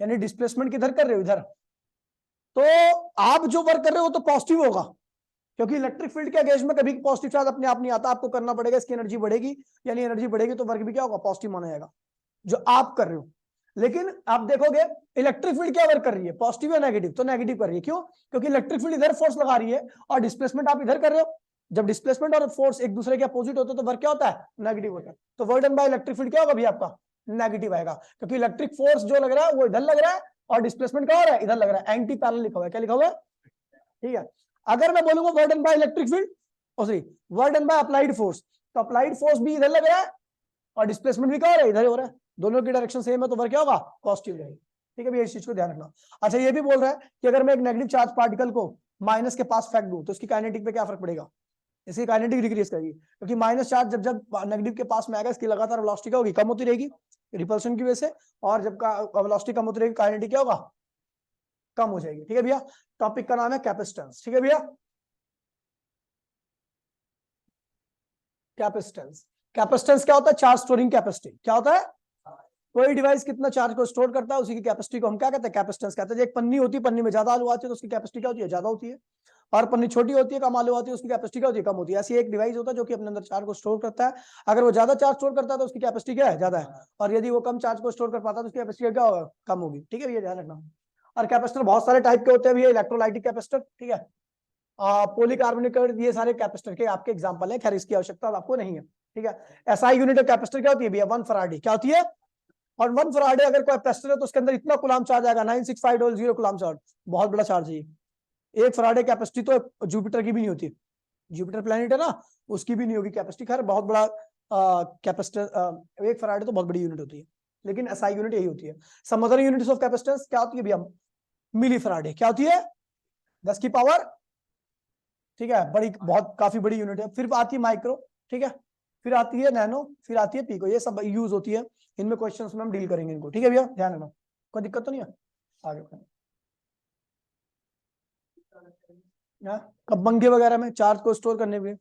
यानी डिस्प्लेसमेंट किधर कर रहे हो, इधर। तो आप जो वर्क कर रहे हो वो तो पॉजिटिव होगा, क्योंकि इलेक्ट्रिक फील्ड के अगेंस्ट में कभी पॉजिटिव चार्ज अपने आप नहीं आता, आपको करना पड़ेगा, इसकी एनर्जी बढ़ेगी, यानी एनर्जी बढ़ेगी तो वर्क भी क्या होगा, पॉजिटिव माना जाएगा, जो आप कर रहे हो। लेकिन आप देखोगे इलेक्ट्रिक फील्ड क्या वर्क कर रही है, पॉजिटिव या नेगेटिव, तो नेगेटिव कर रही है। क्यों, क्योंकि इलेक्ट्रिक फील्ड इधर फोर्स लगा रही है और डिस्प्लेसमेंट आप इधर कर रहे हो। जब डिस्प्लेसमेंट और फोर्स एक दूसरे के अपोजिट होते हैं तो वर्क क्या होता है, नेगेटिव होता है। तो work done by electric field क्या होगा भी आपका, नेगेटिव आएगा, क्योंकि इलेक्ट्रिक फोर्स जो लग रहा है वो इधर लग रहा है और डिस्प्लेसमेंट क्या हो रहा है, इधर लग रहा है। एंटी पैरेलल लिखा हुआ है, क्या लिखा हुआ है, ठीक है। अगर मैं बोलूंगा work done by electric field, sorry work done by applied force, तो अप्लाइड फोर्स भी इधर लग रहा है और डिस्प्लेसमेंट भी क्या हो रहा है, इधर हो रहा है, दोनों की डायरेक्शन सेम है, तो वर्क क्या होगा, पॉजिटिव रहेगी, ठीक है भैया, इस चीज को ध्यान रखना। अच्छा ये भी बोल रहा है कि अगर मैं एक नेगेटिव चार्ज पार्टिकल को माइनस के पास फेंक दूं तो उसकी काइनेटिक पे क्या फर्क पड़ेगा, इसकी काइनेटिक डिक्रीज करेगी, क्योंकि माइनस चार्ज जब जब नेगेटिव के पास में आएगा इसकी लगातार वेलोसिटी क्या होगी, कम होती रहेगी रिपल्शन की वजह से, और जब वेलोसिटी कम होती रहेगी काइनेटिक क्या होगा, कम हो जाएगी, ठीक है भैया। टॉपिक का नाम है कैपेसिटेंस, ठीक है भैया। कैपेसिटेंस, कैपेसिटेंस क्या होता है, चार्ज स्टोरिंग कैपेसिटी, क्या होता है, कोई डिवाइस कितना चार्ज को स्टोर करता है उसी की कैपेसिटी को हम क्या कहते हैं, कैपेसिटेंस कहते हैं। एक पन्नी होती है, पन्नी में ज्यादा आलू आती है तो उसकी कैपेसिटी क्या होती है, ज्यादा होती है, और पन्नी छोटी होती है, कम आलू आती है, उसकी कैपेसिटी क्या होती है, कम होती है। ऐसी एक डिवाइस होता है जो कि अपने अंदर चार्ज को स्टोर करता है, अगर वो ज्यादा चार्ज स्टोर करता है तो उसकी कैपेसिटी क्या है, ज्यादा है, और यदि वो कम चार्ज को स्टोर कर पाता है तो उसकी कैपेसिटी क्या होगा, कम होगी, ठीक है, ये ध्यान रखना। और कैपेसिटर बहुत सारे टाइप के होते हैं भैया, इलेक्ट्रोलाइटिक कैपेसिटर, ठीक है, पॉलीकार्बोनिक, ये सारे कैपेसिटर के आपके एग्जांपल है, खैर इसकी आवश्यकता आपको नहीं है, ठीक है। एसआई यूनिट ऑफ कैपेसिटर क्या होती है भैया, 1 फराडी, क्या होती है, और 1 फराडे अगर कोई कैपेसिटर है तो उसके अंदर इतना कूलम चार्ज आएगा, 96500 कूलम चार्ज, बहुत बड़ा चार्ज है। एक फराडे कैपेसिटी तो जुपिटर की भी नहीं होती, जुपिटर प्लैनेट है ना, उसकी भी नहीं होगी कैपेसिटी, खैर बहुत बड़ा कैपेसिटर, एक फराडे तो बहुत बड़ी यूनिट होती है, लेकिन एसआई यूनिट यही होती है। Some other units of capacitance क्या होती है भैया, मिली फराडे, क्या होती है, 10 की पावर, ठीक है, बड़ी बहुत काफी बड़ी यूनिट है। फिर आती है माइक्रो, ठीक है, फिर आती है नैनो, फिर आती है पीको, ये सब यूज होती है, इनमें क्वेश्चंस में हम डील करेंगे इनको, ठीक है भैया, ध्यान रखना, कोई दिक्कत तो नहीं है आगे। कब पंखे वगैरह में चार्ज को स्टोर करने में,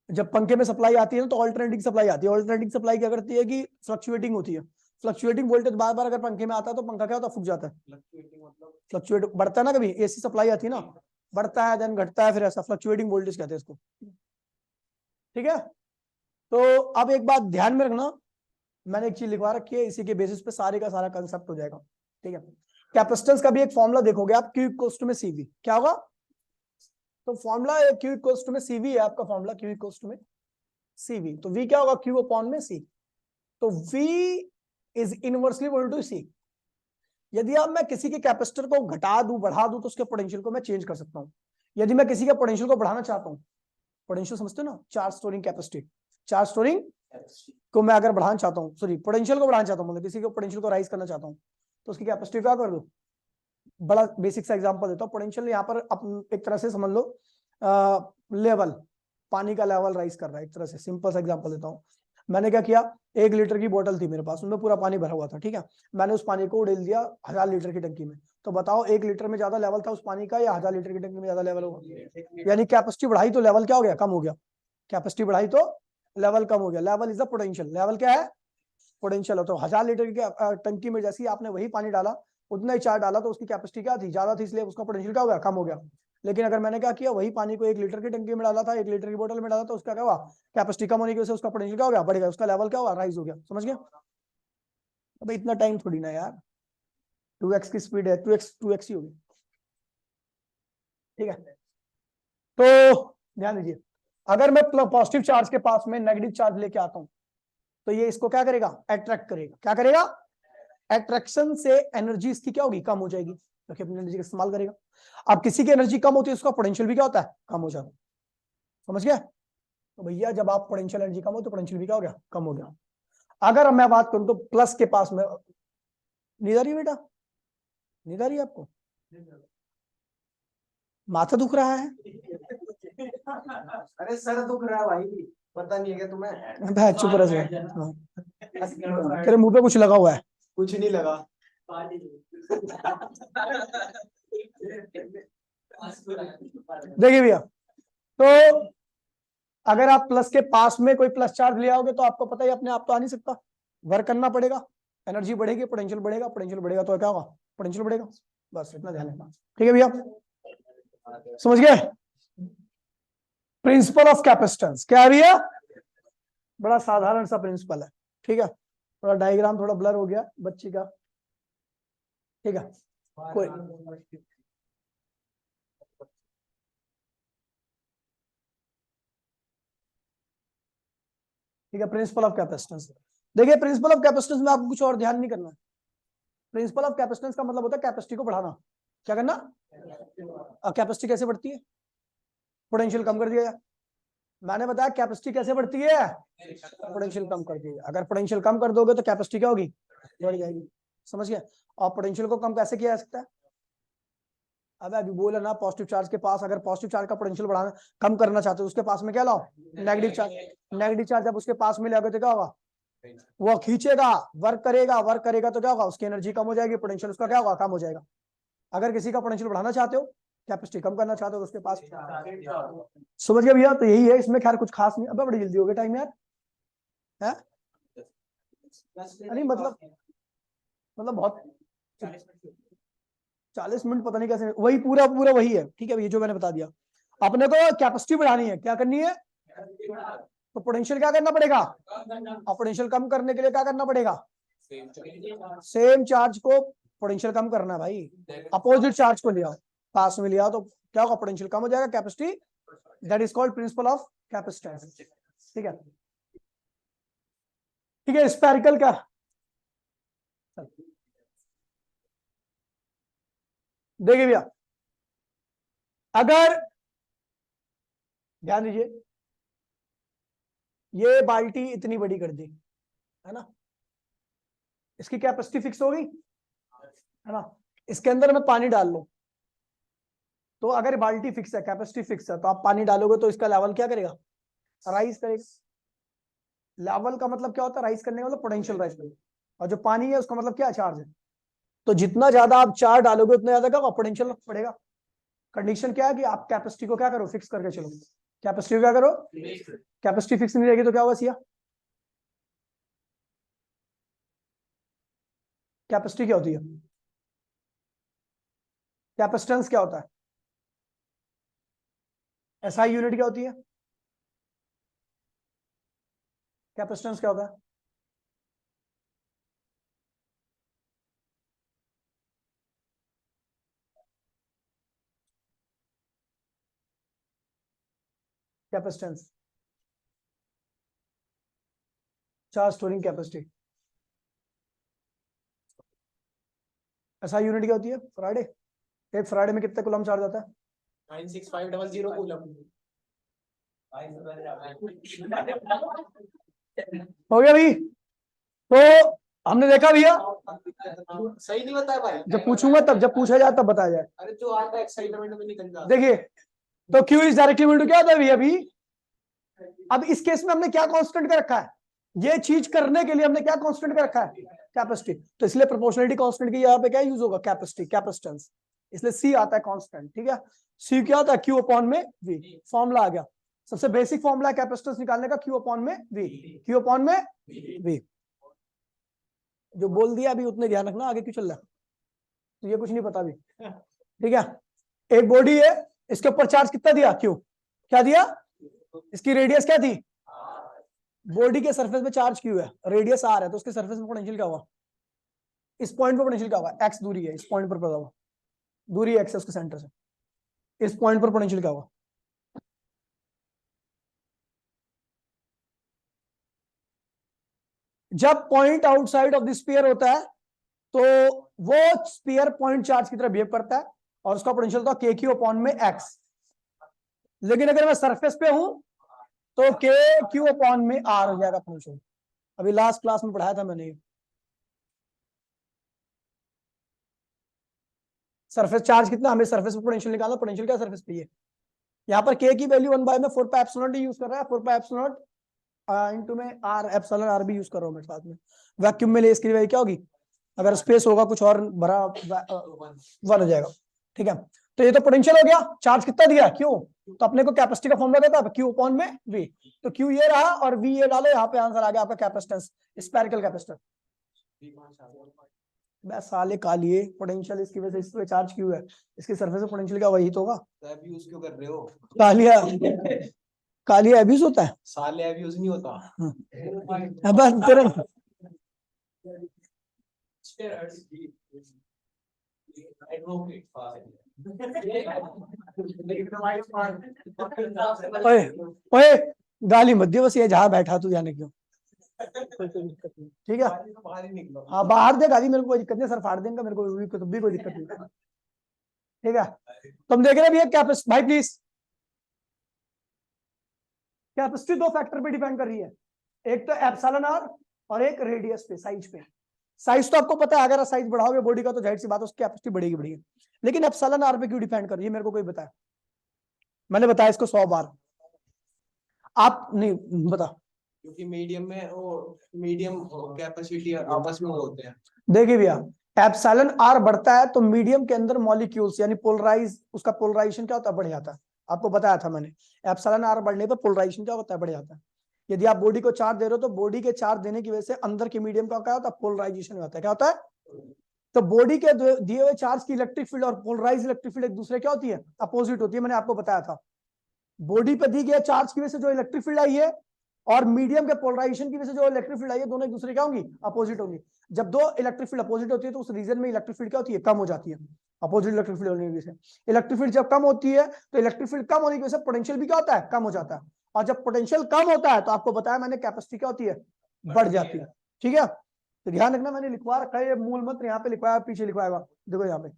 जब पंखे में सप्लाई आती है ना तो ऑल्टरनेटिंग सप्लाई आती है, ऑल्टरनेटिंग सप्लाई क्या करती है कि फ्लक्चुएटिंग होती है, फ्लक्चुएटिंग वोल्टेज बार बार अगर पंखे में आता है तो पंखा क्या होता है, फूक जाता है, फ्लक्चुएट बढ़ता है ना, कभी एसी सप्लाई आती है ना, बढ़ता है देन घटता है, फिर ऐसा फ्लक्चुएटिंग वोल्टेज कहते हैं इसको, ठीक है। तो अब एक बात ध्यान में रखना, मैंने एक चीज लिखवा रखी है, इसी के बेसिस पे सारे का सारा कंसेप्ट हो जाएगा, ठीक है। कैपेसिटेंस का भी एक फॉर्मूला देखोगे आप, Q इक्वल्स टू में CV, क्या होगा, तो फॉर्मूला Q इक्वल्स टू में CV है आपका फॉर्मूला, Q इक्वल्स टू में CV, तो V क्या होगा, Q अपॉन में C, तो V is inversely equal to C। यदि अब मैं किसी के कैपेसिटर को घटा दूं बढ़ा दूं तो उसके पोटेंशियल को मैं चेंज कर सकता हूं। यदि मैं किसी के पोटेंशियल को बढ़ाना चाहता हूं, पोटेंशियल समझते हो ना, charge storing capacity, charge storing को मैं अगर बढ़ाना चाहता हूँ, सॉरी पोटेंशियल को बढ़ाना चाहता हूँ, मतलब किसी को पोटेंशियल को राइज करना चाहता हूँ तो उसकी कैपेसिटी क्या कर दो, बड़ा बेसिक सा एग्जांपल देता हूँ। पोटेंशियल यहाँ पर एक तरह से समझ लो लेवल, पानी का लेवल राइज कर रहा है, एक तरह से सिंपल सा एग्जांपल देता हूँ। मैंने क्या किया, 1 लीटर की बोतल थी मेरे पास, उनमें पूरा पानी भरा हुआ था, ठीक है, मैंने उस पानी को उड़ेल दिया 1000 लीटर की टंकी में, तो बताओ 1 लीटर में ज्यादा लेवल था उस पानी का या 1000 लीटर की टंकी में ज्यादा लेवल होगा, यानी कैपेसिटी बढ़ाई तो लेवल क्या हो गया, कम हो गया, कैपेसिटी बढ़ाई तो लेवल कम हो गया, level is the potential, level क्या है, पोटेंशियल हो। तो 1000 लीटर की टंकी में जैसे ही आपने वही पानी डाला उतना ही चार्ज डाला तो उसकी कैपेसिटी क्या थी, ज्यादा थी, इसलिए उसका पोटेंशियल क्या हो गया, कम हो गया। लेकिन अगर मैंने क्या किया, वही पानी को 1 लीटर की टंकी में डाला था, 1 लीटर की बोतल में डाला, तो उसका क्या हुआ, कैपेसिटी कम होने की वजह से उसका पोटेंशियल क्या हो गया, बढ़ गया, उसका लेवल क्या हुआ, राइज हो गया। समझ गया? अब इतना टाइम थोड़ी ना यार, 2x की स्पीड है, 2x ही होगी। ठीक है, तो ध्यान दीजिए, अगर मैं पॉजिटिव चार्ज के पास में नेगेटिव चार्ज लेके आता हूं, तो ये इसको क्या करेगा, अट्रैक्ट करेगा। क्या करेगा, अट्रैक्शन से एनर्जी इसकी क्या होगी, कम हो जाएगी, क्योंकि अपनी एनर्जी का इस्तेमाल करेगा। अब किसी की एनर्जी कम होती है, उसका पोटेंशियल भी क्या होता है, कम हो जाता है। समझ गया? तो भैया जब आप पोटेंशियल एनर्जी कम हो तो पोटेंशियल भी क्या हो गया, कम हो गया। अगर मैं बात करूं तो प्लस के पास में, नींद आ रही है बेटा, नींद आ रही है आपको, माथा दुख रहा है? अरे सर दुख रहा है भाई, पता नहीं है क्या तुम्हें? भाई चुप रह, तेरे मुंह पे कुछ लगा हुआ है। कुछ नहीं लगा। देखिए भैया, तो अगर आप प्लस के पास में कोई प्लस चार्ज ले आओगे तो आपको पता ही, अपने आप तो आ नहीं सकता, वर्क करना पड़ेगा, एनर्जी बढ़ेगी, पोटेंशियल बढ़ेगा, पोटेंशियल बढ़ेगा तो क्या होगा, पोटेंशियल बढ़ेगा। बस इतना ध्यान रखना। ठीक है भैया, समझ गए? प्रिंसिपल ऑफ कैपेसिटेंस क्या है भैया, बड़ा साधारण सा प्रिंसिपल है। ठीक है, थोड़ा डायग्राम थोड़ा ब्लर हो गया बच्ची का। ठीक है, कोई ठीक है, प्रिंसिपल ऑफ कैपेसिटेंस। देखिए, प्रिंसिपल ऑफ कैपेसिटेंस में आपको कुछ और ध्यान नहीं करना है। प्रिंसिपल ऑफ कैपेसिटेंस का मतलब होता है कैपेसिटी को बढ़ाना। क्या करना? कैपेसिटी कैसे बढ़ती है, पोटेंशियल कम कर दिया जाए। मैंने बताया कैपेसिटी कैसे बढ़ती है, पोटेंशियल कम कर दिया। अगर पोटेंशियल कम कर दोगे तो कैपेसिटी क्या होगी, बढ़ जाएगी। समझ गए? और पोटेंशियल को कम कैसे किया जा सकता है? अब अभी बोला ना, पॉजिटिव चार्ज के पास अगर पॉजिटिव चार्ज का पोटेंशियल बढ़ाना, कम करना चाहते हो, उसके पास में क्या लाओ, नेगेटिव चार्ज। नेगेटिव चार्ज जब उसके पास में लाओगे तो क्या होगा, वो खींचेगा, वर्क करेगा, वर्क करेगा तो क्या होगा, उसकी एनर्जी कम हो जाएगी, पोटेंशियल उसका क्या होगा, कम हो जाएगा। अगर किसी का पोटेंशियल बढ़ाना चाहते हो, कैपेसिटी कम करना चाहते हो, तो उसके पास। समझ गए भैया? तो यही है, इसमें खैर कुछ खास नहीं। अब बड़ी जल्दी हो गया टाइम यार, है? नहीं मतलब बहुत 40 मिनट पता नहीं कैसे, वही पूरा पूरा वही है। ठीक है, ये जो मैंने बता दिया, अपने को कैपेसिटी बढ़ानी है, क्या करनी है, तो पोटेंशियल क्या करना पड़ेगा, और पोटेंशियल कम करने के लिए क्या करना पड़ेगा, सेम चार्ज को पोटेंशियल कम करना है भाई, अपोजिट चार्ज को लिया, पास में लिया तो क्या होगा, पोटेंशियल कम हो जाएगा, capacity, that is called principle of capacitance. ठीक है, ठीक है, स्फेरिकल क्या, देखिए भैया, अगर ध्यान दीजिए, ये बाल्टी इतनी बड़ी कर दी है ना, इसकी कैपेसिटी फिक्स हो गई है ना, इसके अंदर मैं पानी डाल लूं, तो अगर बाल्टी फिक्स है, कैपेसिटी फिक्स है, तो आप पानी डालोगे तो इसका लेवल क्या करेगा, राइज करेगा। लेवल का मतलब क्या होता है, राइज करने का मतलब पोटेंशियल राइज करेगा, और जो पानी है उसका मतलब क्या, चार्ज है। तो जितना ज्यादा आप चार्ज डालोगे उतना ज्यादा क्या पोटेंशियल बढ़ेगा। कंडीशन क्या है कि आप कैपेसिटी को क्या करो, फिक्स करके चलो। कैपेसिटी को क्या करो, कैपेसिटी फिक्स नहीं रहेगी तो क्या होगा सिया, कैपेसिटी क्या होती है, कैपेसिटेंस क्या होता है, एसआई यूनिट क्या होती है, कैपेसिटेंस क्या होता है, capacitance, charge storing capacity. SI unit क्या होती है, फराडे। एक फराडे में कितने कूलम चार्ज आता है, 96500 कूलम। हो गया भाई। तो हमने देखा भैया, सही नहीं बताया भाई, जब पूछूंगा तब, जब पूछा जाए तब बताया जाए। अरे जो आता है एक्साइटमेंट में निकल जाता है। देखिए, तो Q is directly equal to क्या होता है भैया अभी, अब इस केस में हमने क्या कांस्टेंट का रखा है, ये चीज करने के लिए हमने क्या कांस्टेंट का रखा है, कैपेसिटी। तो इसलिए प्रोपोर्शनलिटी कांस्टेंट की यहाँ पे क्या यूज होगा, कैपेसिटी, कैपेसिटेंस, इसलिए सी आता है कांस्टेंट। ठीक है, सी क्या होता है, क्यू अपॉन में वी, फॉर्मूला आ गया। सबसे बेसिक फॉर्मूला है कैपेसिटेंस निकालने का, क्यू अपॉन में वी, क्यू अपॉन में वी। जो बोल दिया अभी उतने ध्यान रखना, आगे क्यों चल रहा है। तो ये कुछ नहीं पता भी, ठीक है। एक बॉडी है, इसके ऊपर चार्ज कितना दिया, क्यू, क्या दिया, इसकी रेडियस क्या थी, बॉडी के सरफेस पे चार्ज क्यू है, रेडियस आर है, तो उसके सरफेस पे पोटेंशियल क्या हुआ, इस पॉइंट पर पोटेंशियल क्या होगा, एक्स दूरी है, इस पॉइंट पर पता हुआ, दूरी एक्स है उसके सेंटर से, इस पॉइंट पर पोटेंशियल क्या होगा, जब point outside of the sphere होता है तो वो स्फीयर पॉइंट चार्ज की तरह बिहेव करता है और उसका पोटेंशियल होता है के क्यू अपॉन में एक्स। लेकिन अगर मैं सरफेस पे हूं तो के क्यू अपॉन में आर हो जाएगा पोटेंशियल। अभी लास्ट क्लास में पढ़ाया था मैंने, सरफेस चार्ज कितना, हमें सरफेस पे पोटेंशियल निकालना, पोटेंशियल क्या सरफेस पे है, यहाँ पर के की वैल्यू 1 बाय में 4 पाई एप्सिलॉन नॉट यूज कर रहा है, 4 पाई एप्सिलॉन नॉट इनटू में आर, एप्सिलॉन आर भी यूज कर रहा हूं मैं साथ में। वैक्यूम में ले इसकी वैल्यू क्या होगी, अगर स्पेस होगा कुछ और भरा 1 हो जाएगा, ठीक है। तो ये तो पोटेंशियल हो गया, चार्ज कितना दिया, क्यू, तो अपने को कैपेसिटी का फॉर्मूला देता है क्यू अपॉन में वी, तो क्यू ये रहा और वी ये डालो, यहाँ पे आंसर आ गया आपका कैपेसिटेंस, स्फेरिकल कैपेसिटर। बस साले कालिए, पोटेंशियल इसकी वजह से इस पे चार्ज क्यू है, इसकी सरफेस पे पोटेंशियल क्या वही तो होगा, तो अब्यूज क्यों कर रहे हो? कालिया, कालिया अब्यूज होता है, साले अब्यूज नहीं होता। बस तेरे ओए ओए गाली मत दियो, बस ये जहां बैठा तू जाने क्यों, ठीक है। बाहर ही निकलो। हाँ बाहर दे गाली, मेरे को कोई दिक्कत नहीं, सर फाड़ देंगे मेरे को भी कोई दिक्कत नहीं, ठीक है। तुम देख रहे भैया कैपेसिटी, भाई प्लीज, कैपेसिटी दो फैक्टर पे डिपेंड कर रही है, एक तो एप्सिलॉन आर और एक रेडियस पे, साइज पे। साइज तो आपको पता है, अगर साइज बढ़ाओगे बॉडी का तो जाहिर सी बात है उसकी कैपेसिटी बढ़ेगी बढ़ेगी, लेकिन एप्सिलॉन आर पे क्यों डिपेंड कर रही है, मेरे को कोई बताया, मैंने बताया इसको 100 बार, आप नहीं बता। क्योंकि मीडियम में वो मीडियम कैपेसिटी आपस में होते हैं। देखिए भैया, एप्सिलॉन आर बढ़ता है तो मीडियम के अंदर मॉलिक्यूल्स यानी पोलराइज, उसका पोलराइजेशन क्या होता है, बढ़ जाता है, आपको बताया था मैंने, एप्सिलॉन आर बढ़ने पर पोलराइजेशन क्या होता है, बढ़ जाता है। यदि आप बॉडी को चार्ज दे रहे हो तो बॉडी के चार्ज देने की वजह से अंदर के मीडियम का क्या होता है, पोलराइजेशन होता है, क्या होता है, तो बॉडी के दिए हुए चार्ज की इलेक्ट्रिक फील्ड और पोलराइज इलेक्ट्रिक फील्ड एक दूसरे क्या होती है, अपोजिट होती है, मैंने आपको बताया था। बॉडी पे दी गई चार्ज की वजह से जो इलेक्ट्रिक फील्ड आई है और मीडियम के पोलराइजेशन की वजह से जो इलेक्ट्रिक फील्ड आई है, दोनों एक दूसरे क्या होंगी, अपोजिट होंगी। जब दो इलेक्ट्रिक फील्ड अपोजिट होती है तो उस रीजन में इलेक्ट्रिक फील्ड क्या होती है, कम हो जाती है, अपोजिट इलेक्ट्रिक फील्ड होने की वजह से। इलेक्ट्रिक फील्ड जब कम होती है तो इलेक्ट्रिक फील्ड कम होने की वजह से पोटेंशियल भी क्या होता है, कम हो जाता है, और जब पोटेंशियल कम होता है तो आपको बताया मैंने कैपेसिटी क्या होती है, बढ़ जाती है, ठीक है। तो ध्यान रखना, मैंने लिखवा रखा है, ये मूल मंत्र यहाँ पे लिखवाया, पीछे लिखवाएगा, देखो यहाँ पे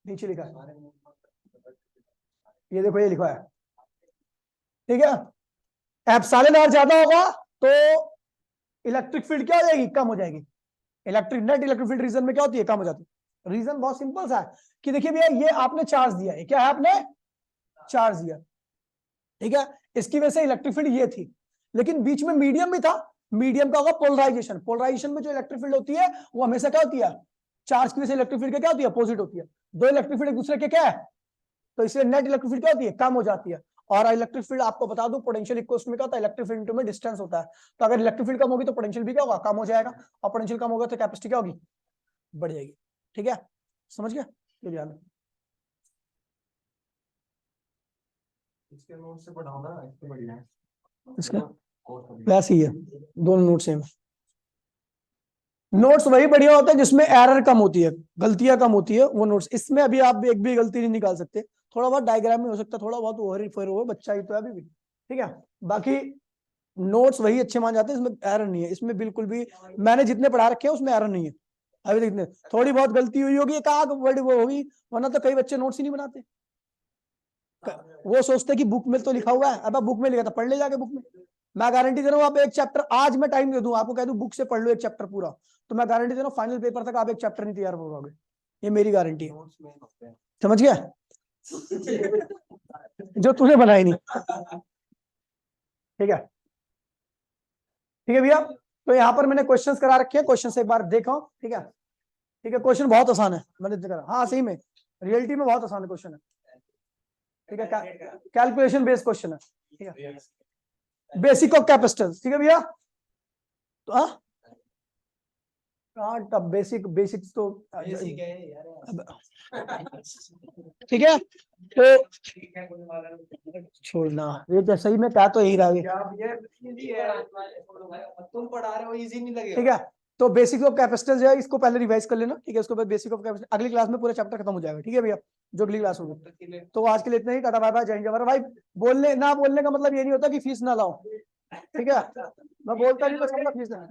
नीचे लिखा है, ये देखो ये लिखा है, ठीक है। एप्सिलॉन आर ज्यादा होगा तो इलेक्ट्रिक फील्ड क्या हो जाएगी, कम हो जाएगी, electric net electric field region में क्या होती है, कम हो जाती है। रीजन बहुत सिंपल सा है कि देखिए भैया, ये आपने चार्ज दिया है, क्या है, आपने चार्ज दिया, ठीक है, इसकी वजह से इलेक्ट्रिक फील्ड ये थी, लेकिन बीच में मीडियम भी था, मीडियम का होगा पोलराइजेशन, पोलराइजेशन में जो इलेक्ट्रिक फील्ड होती है वो हमेशा क्या होती है, चार्ज की वजह से इलेक्ट्रिक फील्ड क्या होती है, अपोजिट होती है, दो इलेक्ट्रिक फील्ड एक दूसरे के क्या है, तो इसलिए नेट इलेक्ट्रिक फील्ड क्या होती है, कम हो जाती है। और इलेक्ट्रिक फील्ड आपको बता दूं, पोटेंशियल इक्वल्स में क्या होता है, इलेक्ट्रिक फील्ड में डिस्टेंस होता है, तो अगर इलेक्ट्रिक फील्ड कम होगी तो पोटेंशियल भी क्या होगा, कम हो जाएगा, और पोटेंशियल कम होगा तो कैपेसिटी क्या होगी, बढ़ जाएगी, ठीक है, समझ गया, ये ध्यान रखना। इसके नोट से पढ़ाओ ना, इससे बढ़िया है। इसका वैसे ही है, दोनों नोट सेम, नोट्स वही बढ़िया होता है जिसमें एरर कम होती है, गलतियां कम होती है, वो नोट्स। इसमें अभी आप एक भी गलती नहीं निकाल सकते, थोड़ा बहुत डायग्राम में हो सकता है, थोड़ा बहुत ओवर फेर हो, बच्चा ही तो है अभी भी, ठीक है, बाकी नोट्स वही अच्छे मान जाते हैं, इसमें एरर नहीं है, इसमें बिल्कुल भी मैंने जितने पढ़ा रखे हैं उसमें एरर नहीं है, अभी तक इतने, थोड़ी बहुत गलती हुई होगी, कहा वर्ड वो होगी, वरना तो कई बच्चे नोट्स ही नहीं बनाते, वो सोचते कि बुक में तो लिखा हुआ है, अब बुक में लिखा था, पढ़ ले जाके बुक में, मैं गारंटी दे रहा हूँ आप एक चैप्टर, आज मैं टाइम दे दूं आपको, कह दूं बुक से पढ़ लो एक चैप्टर पूरा, तो मैं गारंटी दे रहा हूँ फाइनल पेपर तक आप एक चैप्टर नहीं तैयार करोगे, ये मेरी गारंटी है, समझ गया, जो तूने बनाई नहीं, ठीक है, ठीक है भैया। तो यहाँ पर मैंने क्वेश्चंस करा रखे हैं, क्वेश्चन एक बार देखो, ठीक है, ठीक है, क्वेश्चन बहुत आसान है, मैंने करा, हाँ सही में रियलिटी में बहुत आसान क्वेश्चन है, ठीक है, कैलकुलेशन बेस्ड क्वेश्चन है, ठीक है, बेसिक ऑफ कैपेसिटेंस, ठीक है भैया, तो हाँ तब बेसिक्स तो बेसिक है यार। ठीक है। तो छोड़ना ये तो सही में क्या तो यही रहा ये। तुम पढ़ा रहे हो, इजी नहीं लगेगा। ठीक है, तो बेसिक ऑफ कैपेसिटेंस जो है इसको पहले रिवाइज कर लेना, ठीक है। उसके बाद बेसिक ऑफ कैपेसिटेंस अगली क्लास में पूरा चैप्टर खत्म हो जाएगा, ठीक है भैया, जो अगली क्लास होगी। तो आज के लिए इतना ही, टाटा बाय बाय, जय हिंद जय भारत। भाई बोलने का मतलब ये नहीं होता कि फीस ना लाओ, ठीक है। मैं बोलता नहीं बस फीस ना